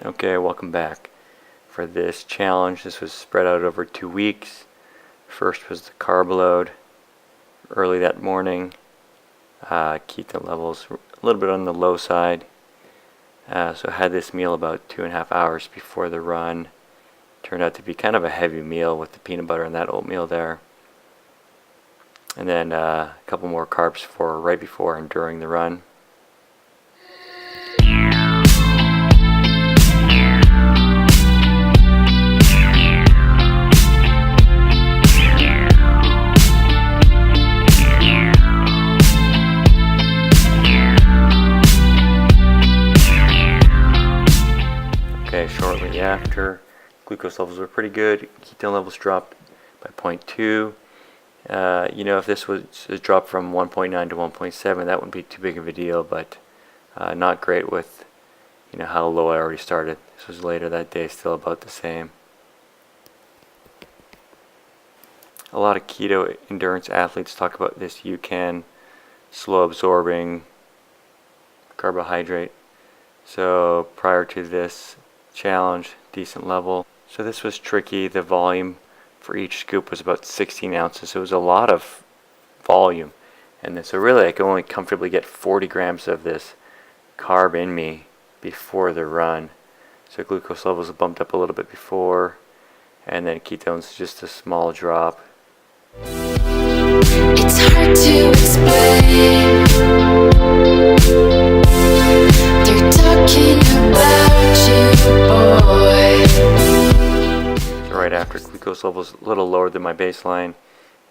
Okay, welcome back. For this challenge, this was spread out over 2 weeks. First was the carb load early that morning. Ketone levels were a little bit on the low side. So I had this meal about 2.5 hours before the run. Turned out to be kind of a heavy meal with the peanut butter and that oatmeal there. And then a couple more carbs for right before and during the run. Okay, shortly after, glucose levels were pretty good. Ketone levels dropped by 0.2. If this was a drop from 1.9 to 1.7, that wouldn't be too big of a deal, but not great with how low I already started. This was later that day, still about the same. A lot of keto endurance athletes talk about this Ucan, slow absorbing carbohydrate. So prior to this challenge, decent level. So this was tricky. The volume for each scoop was about 16 ounces. So it was a lot of volume. And then, so really I could only comfortably get 40 grams of this carb in me before the run. So glucose levels bumped up a little bit before, and then ketones just a small drop. It's hard to explain. They're talking about you, boy. So right after, glucose levels a little lower than my baseline,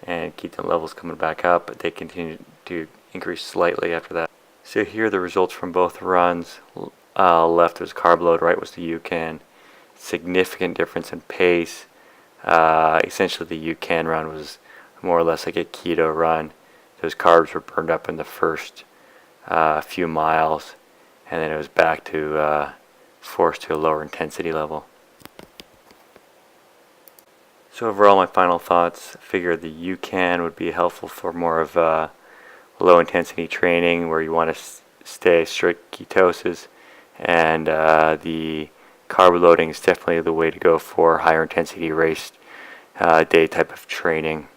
and ketone levels coming back up, but they continued to increase slightly after that. So here are the results from both runs. Left was carb load, right was the Ucan. Significant difference in pace. Essentially the Ucan run was more or less like a keto run. Those carbs were burned up in the first few miles, and then it was back to forced to a lower intensity level. So overall, my final thoughts, I figured the Ucan would be helpful for more of low intensity training where you want to stay strict ketosis, and the carb loading is definitely the way to go for higher intensity race day type of training.